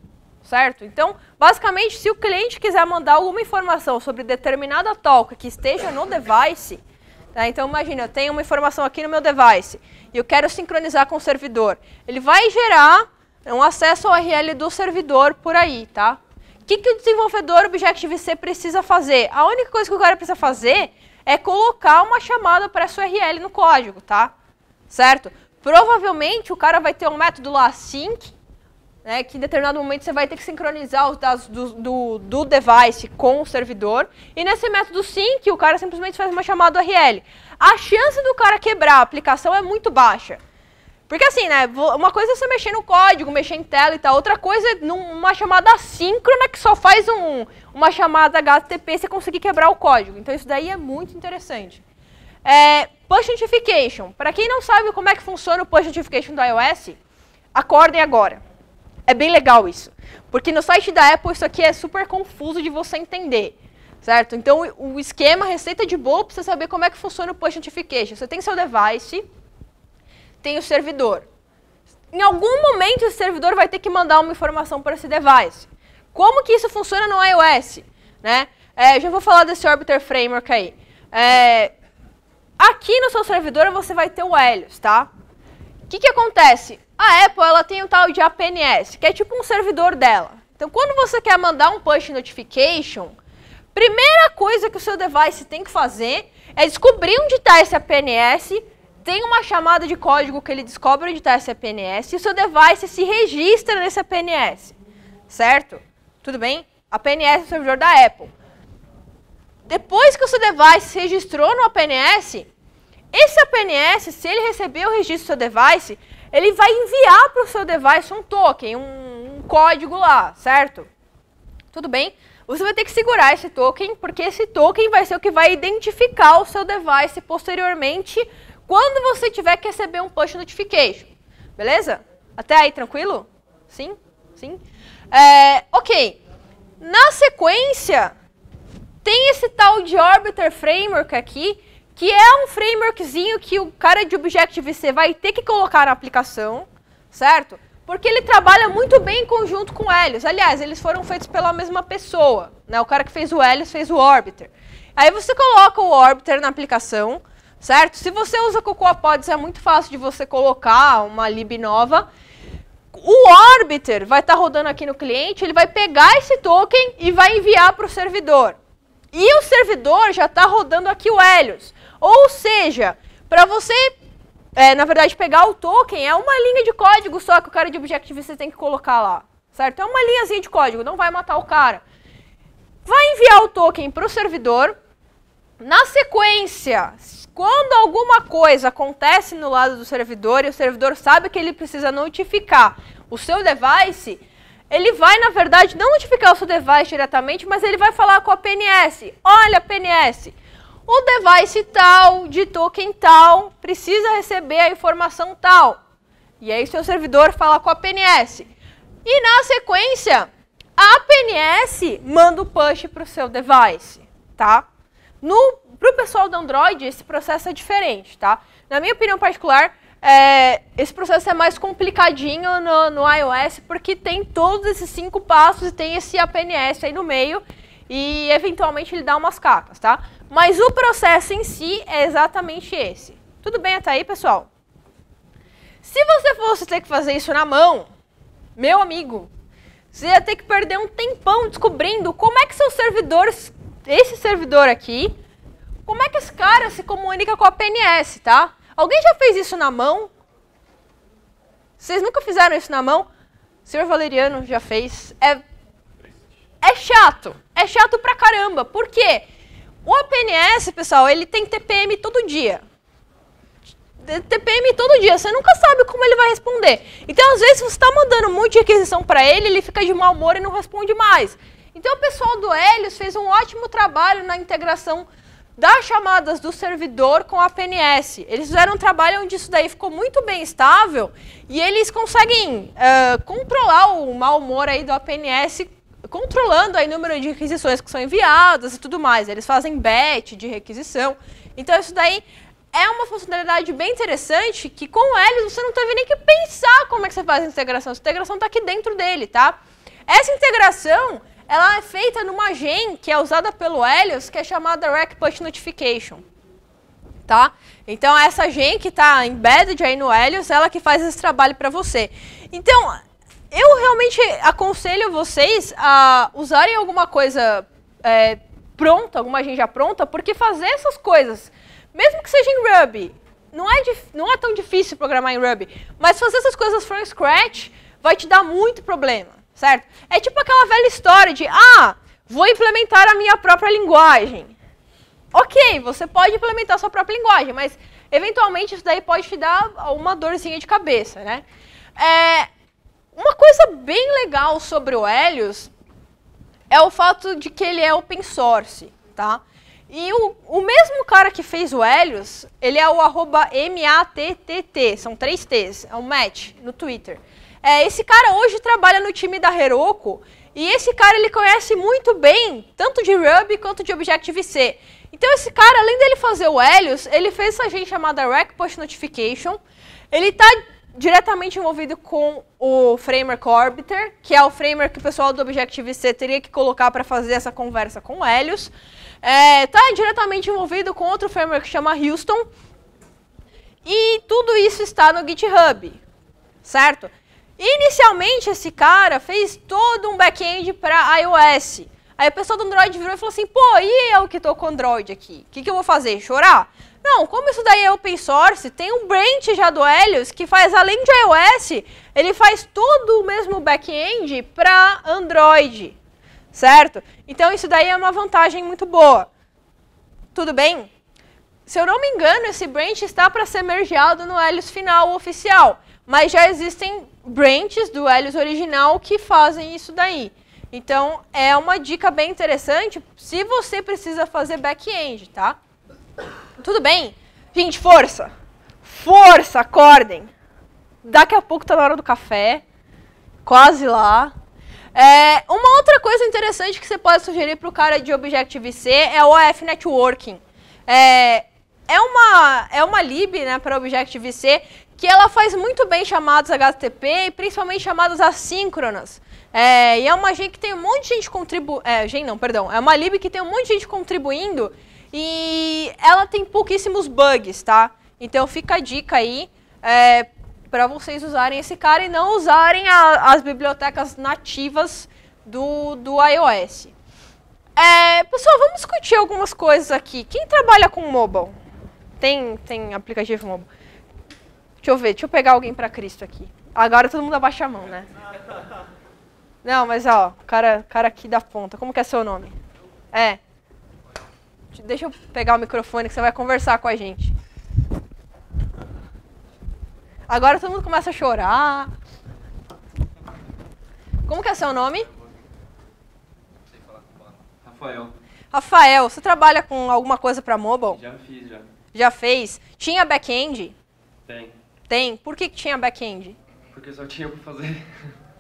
certo? Então, basicamente, se o cliente quiser mandar alguma informação sobre determinada talk que esteja no device, tá? Então imagina, eu tenho uma informação aqui no meu device e eu quero sincronizar com o servidor. Ele vai gerar um acesso ao URL do servidor por aí, tá? O que o desenvolvedor Objective-C precisa fazer? A única coisa que o cara precisa fazer é colocar uma chamada para essa URL no código, tá? Certo? Provavelmente o cara vai ter um método lá, sync, né, que em determinado momento você vai ter que sincronizar os dados do device com o servidor. E nesse método sync, o cara simplesmente faz uma chamada URL. A chance do cara quebrar a aplicação é muito baixa. Porque assim, né, uma coisa é você mexer no código, mexer em tela e tal, outra coisa é uma chamada assíncrona que só faz uma chamada HTTP você conseguir quebrar o código. Então isso daí é muito interessante. Push Notification. Para quem não sabe como é que funciona o Push Notification do iOS, acordem agora. É bem legal isso. Porque no site da Apple isso aqui é super confuso de você entender. Certo? Então o esquema, a receita de bolo para você saber como é que funciona o Push Notification. Você tem seu device, tem o servidor. Em algum momento esse servidor vai ter que mandar uma informação para esse device. Como que isso funciona no iOS? Né? Já vou falar desse Orbiter Framework aí. Aqui no seu servidor você vai ter o Helios, tá? O que acontece? A Apple ela tem um tal de APNS, que é tipo um servidor dela. Então quando você quer mandar um push notification, primeira coisa que o seu device tem que fazer é descobrir onde está esse APNS. Tem uma chamada de código que ele descobre onde está esse APNS e o seu device se registra nesse APNS, certo? Tudo bem? APNS é o servidor da Apple. Depois que o seu device se registrou no APNS, esse APNS, se ele receber o registro do seu device, ele vai enviar para o seu device um token, um código lá, certo? Tudo bem? Você vai ter que segurar esse token, porque esse token vai ser o que vai identificar o seu device posteriormente quando você tiver que receber um push notification. Beleza? Até aí, tranquilo? Sim? Sim? Ok. Na sequência, tem esse tal de Orbiter Framework aqui, que é um frameworkzinho que o cara de Objective-C vai ter que colocar na aplicação, certo? Porque ele trabalha muito bem em conjunto com o Helios. Aliás, eles foram feitos pela mesma pessoa, né? O cara que fez o Helios fez o Orbiter. Aí você coloca o Orbiter na aplicação, certo? Se você usa Cocoa Pods, é muito fácil de você colocar uma lib nova. O Orbiter vai estar rodando aqui no cliente, ele vai pegar esse token e vai enviar para o servidor. E o servidor já está rodando aqui o Helios. Ou seja, para você, na verdade, pegar o token, é uma linha de código só que o cara de Objective-C tem que colocar lá, certo? É uma linhazinha de código, não vai matar o cara. Vai enviar o token para o servidor. Na sequência, quando alguma coisa acontece no lado do servidor e o servidor sabe que ele precisa notificar o seu device, ele vai, na verdade, não notificar o seu device diretamente, mas ele vai falar com a PNS. Olha, PNS, o device tal, de token tal, precisa receber a informação tal. E aí seu servidor fala com a PNS. E na sequência, a PNS manda o push para o seu device, tá? Para o pessoal do Android, esse processo é diferente, tá? Na minha opinião particular, esse processo é mais complicadinho no iOS, porque tem todos esses 5 passos e tem esse APNS aí no meio, e eventualmente ele dá umas cacas, tá? Mas o processo em si é exatamente esse. Tudo bem até aí, pessoal? Se você fosse ter que fazer isso na mão, meu amigo, você ia ter que perder um tempão descobrindo como é que seus servidores, esse servidor aqui, como é que esse cara se comunica com a PNS, tá? Alguém já fez isso na mão? Vocês nunca fizeram isso na mão? O senhor Valeriano já fez. É chato. É chato pra caramba. Por quê? O APNS, pessoal, ele tem TPM todo dia. TPM todo dia. Você nunca sabe como ele vai responder. Então, às vezes, você está mandando um monte de requisição para ele fica de mau humor e não responde mais. Então, o pessoal do Helios fez um ótimo trabalho na integração das chamadas do servidor com a PNS. Eles fizeram um trabalho onde isso daí ficou muito bem estável e eles conseguem controlar o mau humor aí do APNS, controlando aí o número de requisições que são enviadas e tudo mais. Eles fazem batch de requisição. Então isso daí é uma funcionalidade bem interessante que com o Helios você não teve nem que pensar como é que você faz a integração. Essa integração está aqui dentro dele, tá? Essa integração ela é feita numa gen que é usada pelo Helios, que é chamada Rec Push Notification, tá? Então, essa gen que está embedded aí no Helios, ela que faz esse trabalho para você. Então, eu realmente aconselho vocês a usarem alguma coisa pronta, alguma gen já pronta, porque fazer essas coisas, mesmo que seja em Ruby, não é tão difícil programar em Ruby, mas fazer essas coisas from scratch vai te dar muito problema. Certo? É tipo aquela velha história de, vou implementar a minha própria linguagem. Ok, você pode implementar a sua própria linguagem, mas eventualmente isso daí pode te dar uma dorzinha de cabeça, né? Uma coisa bem legal sobre o Helios é o fato de que ele é open source, tá? E o mesmo cara que fez o Helios, ele é o @matt, são 3 T's, é um Matt, no Twitter. Esse cara hoje trabalha no time da Heroku e esse cara ele conhece muito bem tanto de Ruby quanto de Objective-C. Então esse cara, além dele fazer o Helios, ele fez essa gente chamada Rec Push Notification. Ele está diretamente envolvido com o framework Orbiter, que é o framework que o pessoal do Objective-C teria que colocar para fazer essa conversa com o Helios. Está diretamente envolvido com outro framework que chama Houston. E tudo isso está no GitHub, certo? Inicialmente, esse cara fez todo um back-end para iOS. Aí o pessoal do Android virou e falou assim, pô, e eu que estou com Android aqui? O que eu vou fazer? Chorar? Não, como isso daí é open source, tem um branch já do Helios que faz, além de iOS, ele faz todo o mesmo back-end para Android, certo? Então isso daí é uma vantagem muito boa. Tudo bem? Se eu não me engano, esse branch está para ser mergeado no Helios final oficial, mas já existem branches do Helios original que fazem isso daí. Então, é uma dica bem interessante se você precisa fazer back-end, tá? Tudo bem? Gente, força! Força, acordem! Daqui a pouco tá na hora do café, quase lá. Uma outra coisa interessante que você pode sugerir para o cara de Objective-C é o OF Networking. É uma lib, né, para Objective-C que ela faz muito bem chamadas HTTP e principalmente chamadas assíncronas. E é uma que tem um monte de gente contribuindo. É uma lib que tem um monte de gente contribuindo e ela tem pouquíssimos bugs, tá? Então fica a dica aí para vocês usarem esse cara e não usarem as bibliotecas nativas do iOS. Pessoal, vamos discutir algumas coisas aqui. Quem trabalha com mobile? Tem aplicativo mobile? Deixa eu pegar alguém para Cristo aqui. Agora todo mundo abaixa a mão, né? Não, mas ó, cara aqui da ponta. Como que é seu nome? Deixa eu pegar o microfone que você vai conversar com a gente. Agora todo mundo começa a chorar. Como que é seu nome?
Rafael.
Rafael, você trabalha com alguma coisa para mobile?
Já fiz, já.
Já fez? Tinha back-end?
Tem.
Por que tinha back-end?
Porque só tinha pra fazer.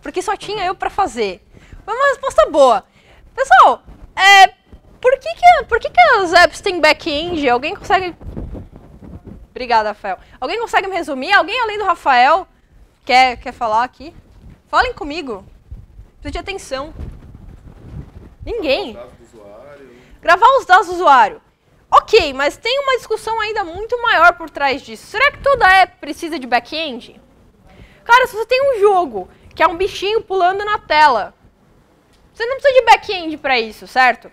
Porque só tinha eu para fazer. Foi uma resposta boa. Pessoal, por que as apps têm back-end? Alguém consegue... Obrigada, Rafael. Alguém consegue me resumir? Alguém além do Rafael quer falar aqui? Falem comigo. Preciso de atenção. Ninguém. Gravar os dados do usuário. Ok, mas tem uma discussão ainda muito maior por trás disso. Será que toda app precisa de back-end? Cara, se você tem um jogo que é um bichinho pulando na tela, você não precisa de back-end para isso, certo?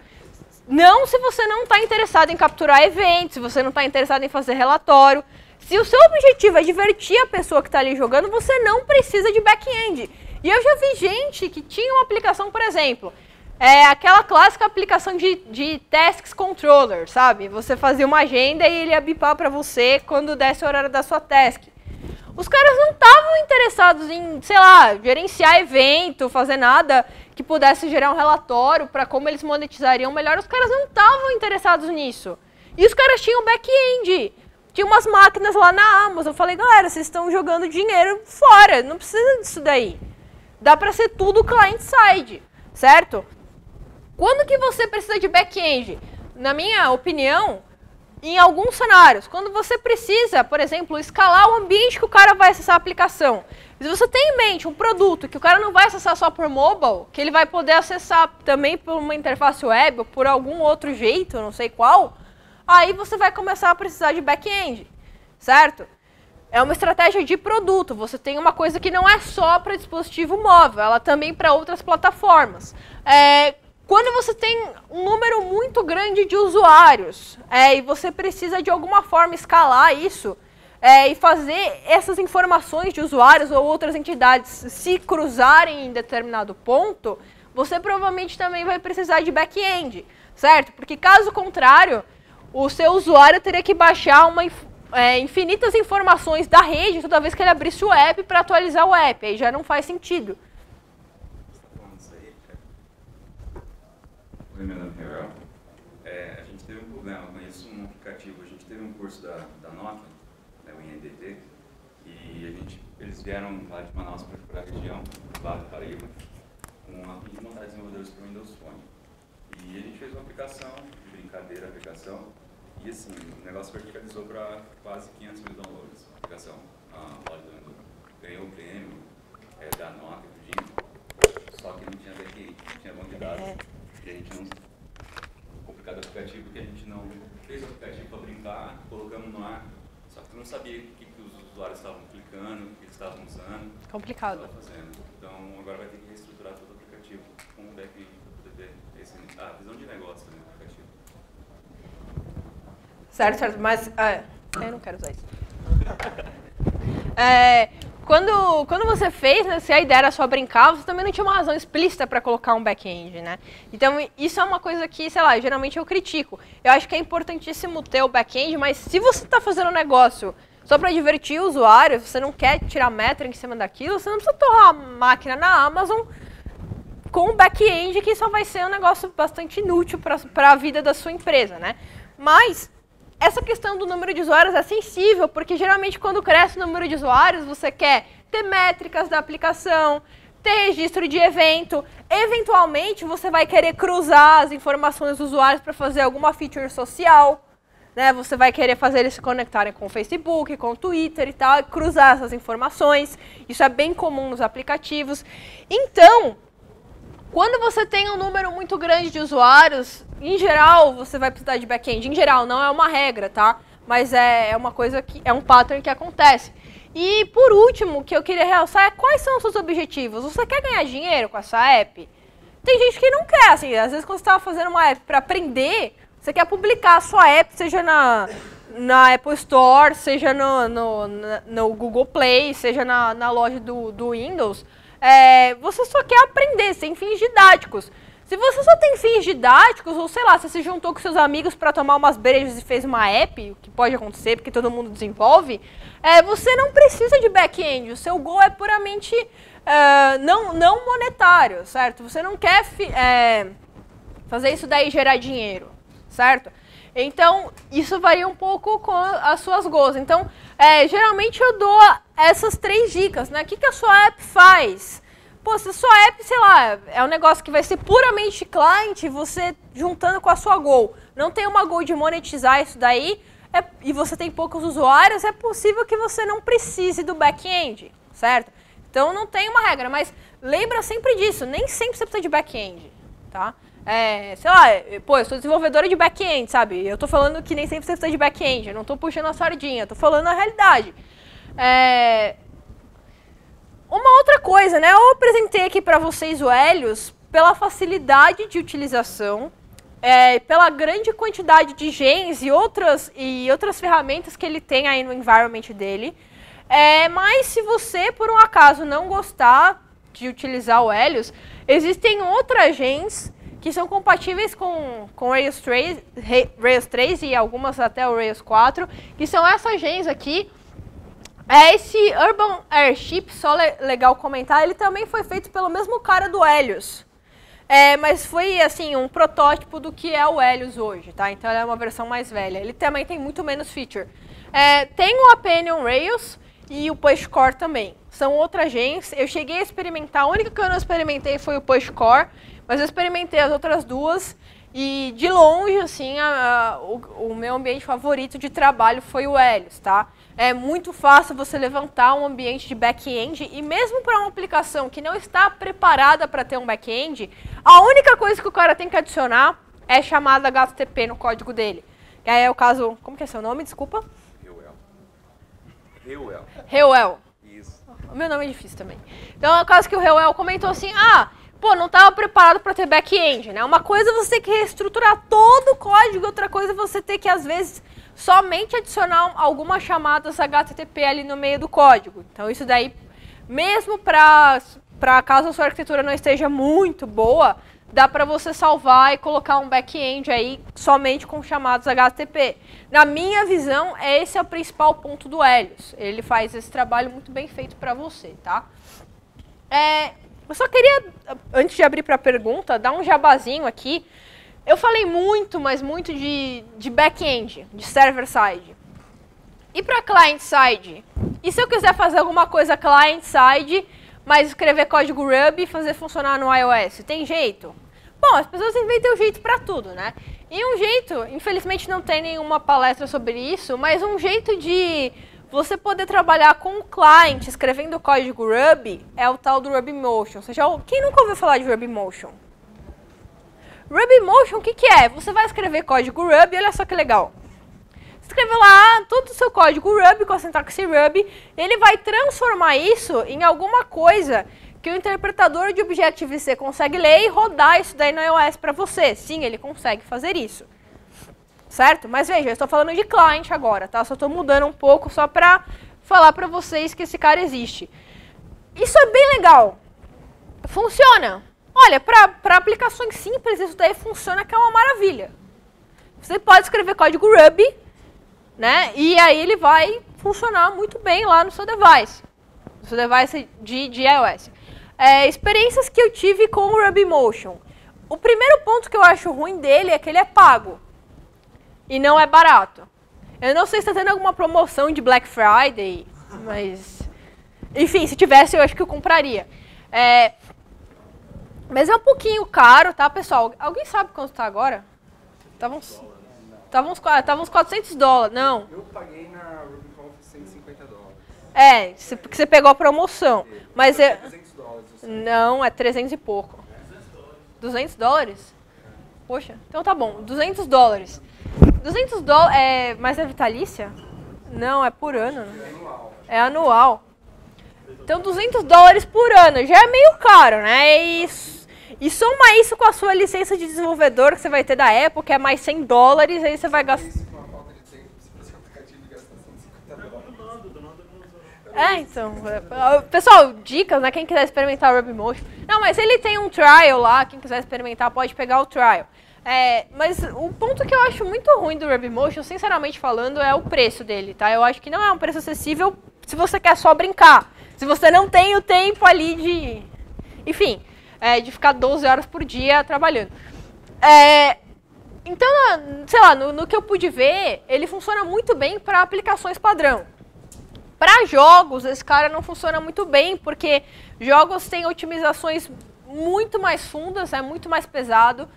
Não se você não está interessado em capturar eventos, se você não está interessado em fazer relatório. Se o seu objetivo é divertir a pessoa que está ali jogando, você não precisa de back-end. E eu já vi gente que tinha uma aplicação, por exemplo, aquela clássica aplicação de tasks controller, sabe? Você fazia uma agenda e ele ia bipar para você quando desse o horário da sua task. Os caras não estavam interessados em, sei lá, gerenciar evento, fazer nada que pudesse gerar um relatório para como eles monetizariam melhor. Os caras não estavam interessados nisso. E os caras tinham back-end. Tinha umas máquinas lá na Amazon. Eu falei, galera, vocês estão jogando dinheiro fora. Não precisa disso daí. Dá para ser tudo client-side, certo? Quando que você precisa de back-end? Na minha opinião, em alguns cenários, quando você precisa, por exemplo, escalar o ambiente que o cara vai acessar a aplicação. Se você tem em mente um produto que o cara não vai acessar só por mobile, que ele vai poder acessar também por uma interface web ou por algum outro jeito, não sei qual, aí você vai começar a precisar de back-end, certo? É uma estratégia de produto. Você tem uma coisa que não é só para dispositivo móvel, ela também para outras plataformas. Quando você tem um número muito grande de usuários e você precisa de alguma forma escalar isso e fazer essas informações de usuários ou outras entidades se cruzarem em determinado ponto, você provavelmente também vai precisar de back-end, certo? Porque caso contrário, o seu usuário teria que baixar infinitas informações da rede toda vez que ele abrisse o app para atualizar o app, aí já não faz sentido.
Oi, meu nome é Rafael. A gente teve um problema, eu conheço um aplicativo, a gente teve um curso da Nokia, o INDT, e eles vieram lá de Manaus para a região, lá do Paraíba, com uma fim de montar desenvolvedores para o Windows Phone. E a gente fez uma aplicação, de brincadeira a aplicação, e assim, o negócio verticalizou para quase 500 mil downloads. A aplicação, ganhou o prêmio da Nokia, só que não tinha back-end, não tinha banco de dados. E a gente não... complicado o aplicativo porque a gente não fez o aplicativo para brincar, colocamos no ar, só que não sabia o que os usuários estavam clicando, o que eles estavam usando.
Complicado.
Fazendo. Então agora vai ter que reestruturar todo o aplicativo com o back-end para poder ter a visão de negócio também do aplicativo.
Certo, mas... eu não quero usar isso. Quando você fez, né, se a ideia era só brincar, você também não tinha uma razão explícita para colocar um back-end, né? Então, isso é uma coisa que, sei lá, geralmente eu critico. Eu acho que é importantíssimo ter o back-end, mas se você está fazendo um negócio só para divertir o usuário, você não quer tirar métrica em cima daquilo, você não precisa torrar a máquina na Amazon com o back-end, que só vai ser um negócio bastante inútil para a vida da sua empresa, né? Mas essa questão do número de usuários é sensível, porque geralmente quando cresce o número de usuários, você quer ter métricas da aplicação, ter registro de evento, eventualmente você vai querer cruzar as informações dos usuários para fazer alguma feature social, né? Você vai querer fazer eles se conectarem com o Facebook, com o Twitter e tal, e cruzar essas informações. Isso é bem comum nos aplicativos. Então, quando você tem um número muito grande de usuários, em geral, você vai precisar de back-end. Em geral, não é uma regra, tá? Mas é uma coisa que é um pattern que acontece. E, por último, o que eu queria realçar é quais são os seus objetivos. Você quer ganhar dinheiro com essa app? Tem gente que não quer, assim, às vezes quando você está fazendo uma app para aprender, você quer publicar a sua app, seja na Apple Store, seja no Google Play, seja na loja do Windows. Você só quer aprender, sem fins didáticos. Se você só tem fins didáticos, ou sei lá, você se juntou com seus amigos para tomar umas brejas e fez uma app, o que pode acontecer porque todo mundo desenvolve, você não precisa de back-end. O seu goal é puramente não monetário, certo? Você não quer fazer isso daí gerar dinheiro, certo? Então, isso varia um pouco com as suas goals. Então, geralmente eu dou essas 3 dicas, né? O que a sua app faz? Pô, se a sua app, sei lá, é um negócio que vai ser puramente client, você juntando com a sua goal, não tem uma goal de monetizar isso daí, e você tem poucos usuários, é possível que você não precise do back-end, certo? Então, não tem uma regra, mas lembra sempre disso, nem sempre você precisa de back-end, tá? Sei lá, pô, eu sou desenvolvedora de back-end, sabe? Eu tô falando que nem sempre você precisa de back-end, eu não tô puxando a sardinha, eu tô falando a realidade. Uma outra coisa, né? Eu apresentei aqui para vocês o Helios pela facilidade de utilização, pela grande quantidade de gens e outras ferramentas que ele tem aí no environment dele. Mas se você, por um acaso, não gostar de utilizar o Helios, existem outras gens que são compatíveis com Rails 3 e algumas até o Rails 4, que são essas gens aqui. Esse Urban Airship, só legal comentar, ele também foi feito pelo mesmo cara do Helios. Mas foi, assim, um protótipo do que é o Helios hoje, tá? Então, ele é uma versão mais velha. Ele também tem muito menos feature. Tem o Append on Rails e o PushCore também. São outras gens. Eu cheguei a experimentar, a única que eu não experimentei foi o PushCore, mas eu experimentei as outras duas. E, de longe, assim, o meu ambiente favorito de trabalho foi o Helios, tá? É muito fácil você levantar um ambiente de back-end e mesmo para uma aplicação que não está preparada para ter um back-end, a única coisa que o cara tem que adicionar é chamada HTTP no código dele. Que aí é o caso... Como que é seu nome? Desculpa. Reuel. Isso. O meu nome é difícil também. Então é o caso que o Reuel comentou assim, pô, não estava preparado para ter back-end, né? Uma coisa é você ter que reestruturar todo o código, outra coisa é você ter que, às vezes, somente adicionar algumas chamadas HTTP ali no meio do código. Então, isso daí, mesmo para caso a sua arquitetura não esteja muito boa, dá para você salvar e colocar um back-end aí somente com chamadas HTTP. Na minha visão, esse é o principal ponto do Helios. Ele faz esse trabalho muito bem feito para você, tá? Eu só queria, antes de abrir para a pergunta, dar um jabazinho aqui. Eu falei muito, mas muito de back-end, de server-side. E para client-side? E se eu quiser fazer alguma coisa client-side, mas escrever código Ruby e fazer funcionar no iOS? Tem jeito? Bom, as pessoas inventam um jeito para tudo, né? E um jeito, infelizmente não tem nenhuma palestra sobre isso, mas um jeito de você poder trabalhar com o client escrevendo código Ruby é o tal do RubyMotion. Quem nunca ouviu falar de RubyMotion? RubyMotion, o que é? Você vai escrever código Ruby, olha só que legal. Escreve lá todo o seu código Ruby com a sintaxe Ruby, ele vai transformar isso em alguma coisa que o interpretador de Objective-C consegue ler e rodar isso daí no iOS para você. Sim, ele consegue fazer isso. Certo? Mas veja, eu estou falando de client agora, tá? Só estou mudando um pouco só para falar para vocês que esse cara existe. Isso é bem legal. Funciona. Olha, para aplicações simples, isso daí funciona, que é uma maravilha. Você pode escrever código Ruby, né? E aí ele vai funcionar muito bem lá no seu device de iOS. experiências que eu tive com o Ruby Motion. O primeiro ponto que eu acho ruim dele é que ele é pago. E não é barato. Eu não sei se está tendo alguma promoção de Black Friday, mas... Enfim, se tivesse, eu acho que eu compraria. Mas é um pouquinho caro, tá, pessoal? Alguém sabe quanto está agora? Tava uns $400, não.
Eu paguei na RubyConf $150.
Porque você pegou a promoção. Mas
$300.
não, é 300 e pouco. $200? Poxa, então tá bom, $200. $200 mas é vitalícia? Não, é por ano. É anual. Então $200 por ano, já é meio caro, né? E soma isso com a sua licença de desenvolvedor que você vai ter da Apple, que é mais $100, aí você vai gastar... Então, pessoal, dicas, né? Quem quiser experimentar o Ruby Motion. Não, mas ele tem um trial lá, quem quiser experimentar pode pegar o trial. Mas o ponto que eu acho muito ruim do Ruby Motion, sinceramente falando, é o preço dele, tá? Eu acho que não é um preço acessível se você quer só brincar. Se você não tem o tempo ali de... Enfim, de ficar 12 horas por dia trabalhando. Então, sei lá, no que eu pude ver, ele funciona muito bem para aplicações padrão. Para jogos, esse cara não funciona muito bem, porque jogos têm otimizações muito mais fundas, é muito mais pesado.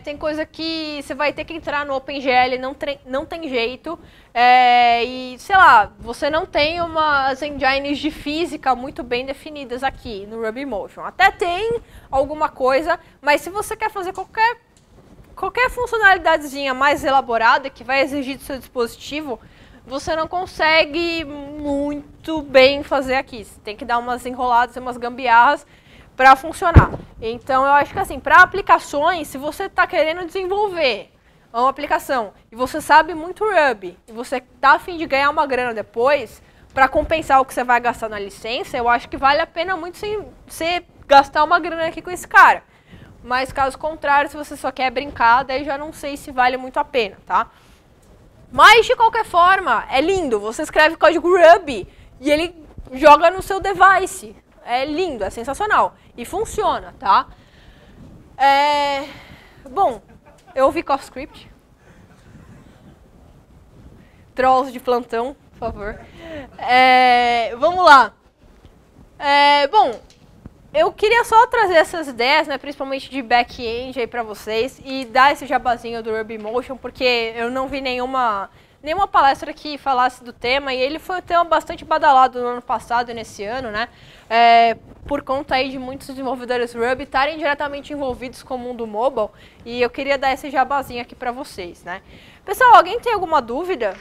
Tem coisa que você vai ter que entrar no OpenGL, não tem jeito. E, sei lá, você não tem umas engines de física muito bem definidas aqui no Ruby Motion. Até tem alguma coisa, mas se você quer fazer qualquer funcionalidadezinha mais elaborada que vai exigir do seu dispositivo, você não consegue muito bem fazer aqui. Você tem que dar umas enroladas e umas gambiarras para funcionar. Então, eu acho que assim, para aplicações, se você está querendo desenvolver uma aplicação e você sabe muito Ruby e você está a fim de ganhar uma grana depois, para compensar o que você vai gastar na licença, eu acho que vale a pena muito você gastar uma grana aqui com esse cara. Mas, caso contrário, se você só quer brincar, daí já não sei se vale muito a pena, tá? Mas, de qualquer forma, é lindo. Você escreve código Ruby e ele joga no seu device. É lindo, é sensacional. E funciona, tá? Bom, eu ouvi CoffeeScript. Trolls de plantão, por favor. Vamos lá. Bom, eu queria só trazer essas ideias, né, principalmente de back-end aí pra vocês e dar esse jabazinho do Ruby Motion, porque eu não vi nenhuma palestra que falasse do tema, e ele foi um tema bastante badalado no ano passado e nesse ano, né, por conta aí de muitos desenvolvedores Ruby estarem diretamente envolvidos com o mundo mobile, e eu queria dar esse jabazinho aqui pra vocês, né. Pessoal, alguém tem alguma dúvida?